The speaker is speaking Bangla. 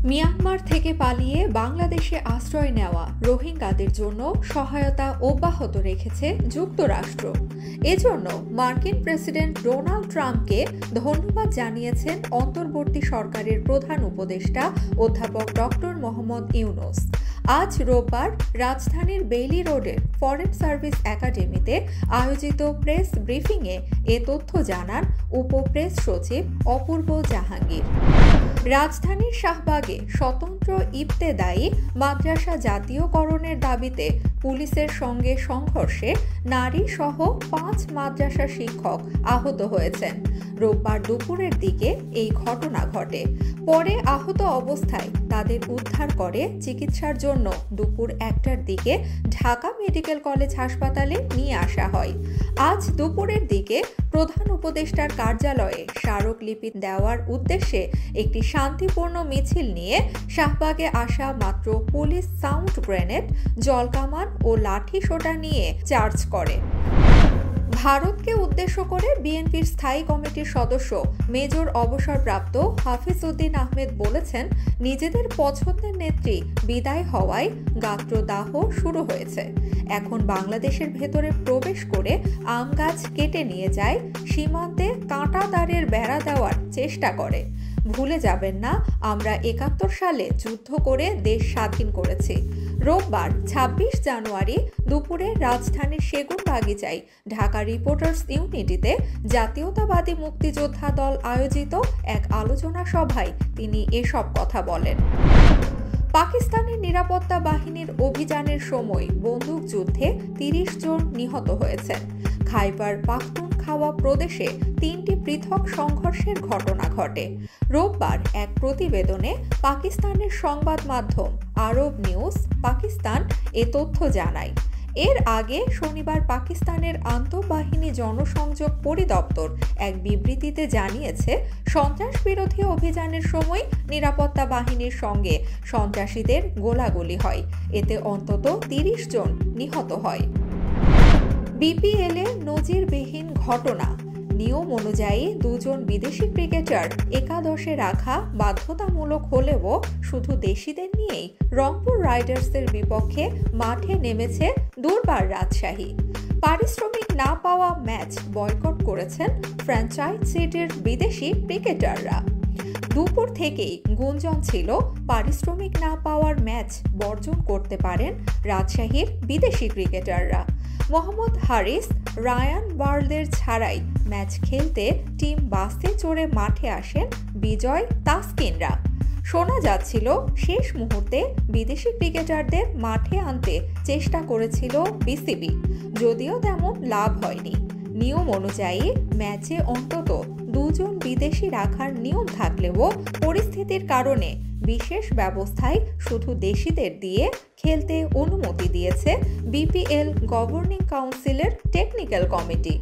মিয়ানমার থেকে পালিয়ে বাংলাদেশে আশ্রয় নেওয়া রোহিঙ্গাদের জন্য সহায়তা অব্যাহত রেখেছে যুক্তরাষ্ট্র। এজন্য মার্কিন প্রেসিডেন্ট ডোনাল্ড ট্রাম্পকে ধন্যবাদ জানিয়েছেন অন্তর্বর্তী সরকারের প্রধান উপদেষ্টা অধ্যাপক ডক্টর মোহাম্মদ ইউনূস। আজ রোববার রাজধানীর বেইলি রোডের ফরেন সার্ভিস একাডেমিতে আয়োজিত প্রেস ব্রিফিংয়ে এ তথ্য জানান উপপ্রেস সচিব অপূর্ব জাহাঙ্গীর। রাজধানীর শাহবাগে স্বতন্ত্র ইবতেদায়ী মাদ্রাসা জাতীয়করণের দাবিতে পুলিশের সঙ্গে সংঘর্ষে নারী সহ ৫ মাদ্রাসা শিক্ষক আহত হয়েছেন। রোববার দুপুরের দিকে এই ঘটনা ঘটে। পরে আহত অবস্থায় তাদের উদ্ধার করে চিকিৎসার জন্য দুপুর ১টার দিকে ঢাকা মেডিকেল কলেজ হাসপাতালে নিয়ে আসা হয়। আজ দুপুরের দিকে প্রধান উপদেষ্টার কার্যালয়ে স্মারকলিপি দেওয়ার উদ্দেশ্যে একটি শান্তিপূর্ণ মিছিল নিয়ে শাহবাগে আসা মাত্র পুলিশ সাউন্ড গ্রেনেড, জলকামান ও লাঠি সোটা নিয়ে চার্জ করে। ভারতকে উদ্দেশ্য করে বিএনপির স্থায়ী কমিটির সদস্য মেজর অবসরপ্রাপ্ত হাফিজ উদ্দিন আহমেদ বলেছেন, নিজেদের পছন্দের নেত্রী বিদায় হওয়ায় গাত্রদাহ শুরু হয়েছে। এখন বাংলাদেশের ভেতরে প্রবেশ করে আম গাছ কেটে নিয়ে যায়, সীমান্তে কাঁটা তারের বেড়া দেওয়ার চেষ্টা করে। ভুলে যাবেন না, আমরা ৭১ সালে যুদ্ধ করে দেশ স্বাধীন করেছি। রোববার ২৬ জানুয়ারি দুপুরে রাজধানীর সেগুনবাগিচায় ঢাকা রিপোর্টার্স ইউনিটিতে জাতীয়তাবাদী মুক্তিযোদ্ধা দল আয়োজিত এক আলোচনা সভায় তিনি এসব কথা বলেন। পাকিস্তানের নিরাপত্তা বাহিনীর অভিযানের সময় বন্দুকযুদ্ধে ৩০ জন নিহত হয়েছেন। খাইবার পাখতুনখাওয়া প্রদেশে ৩টি পৃথক সংঘর্ষের ঘটনা ঘটে। রোববার এক প্রতিবেদনে পাকিস্তানের সংবাদ মাধ্যম আরব নিউজ পাকিস্তান এ তথ্য জানায়। এর আগে শনিবার পাকিস্তানের আন্তঃবাহিনী জনসংযোগ পরিদপ্তর এক বিবৃতিতে জানিয়েছে, সন্ত্রাস বিরোধী অভিযানের সময় নিরাপত্তা বাহিনীর সঙ্গে সন্ত্রাসীদের গোলাগুলি হয়। এতে অন্তত ৩০ জন নিহত হয়। বিপিএলে নজিরবিহীন ঘটনা। নিয়ম অনুযায়ী দুজন বিদেশি ক্রিকেটার একাদশে রাখা বাধ্যতামূলক হলেও শুধু দেশিদের নিয়েই রংপুর রাইডার্সের বিপক্ষে মাঠে নেমেছে দুর্বার রাজশাহী। পারিশ্রমিক না পাওয়া ম্যাচ বয়কট করেছেন ফ্র্যাঞ্চাইজির বিদেশি ক্রিকেটাররা। দুপুর থেকেই গুঞ্জন ছিল পারিশ্রমিক না পাওয়ার ম্যাচ বর্জন করতে পারেন রাজশাহীর বিদেশি ক্রিকেটাররা। মোহাম্মদ হারিস, রায়ান বার্লের ছাড়াই ম্যাচ খেলতে টিম বাসে চড়ে মাঠে আসেন বিজয় তাসকিনরা। শোনা যাচ্ছিল শেষ মুহূর্তে বিদেশি ক্রিকেটারদের মাঠে আনতে চেষ্টা করেছিল বিসিবি, যদিও তেমন লাভ হয়নি। নিয়ম অনুযায়ী ম্যাচে অন্তত ২ জন বিদেশি রাখার নিয়ম থাকলেও পরিস্থিতির কারণে বিশেষ ব্যবস্থায় শুধু দেশিদের দিয়ে খেলতে অনুমতি দিয়েছে বিপিএল গভর্নিং কাউন্সিলের টেকনিক্যাল কমিটি।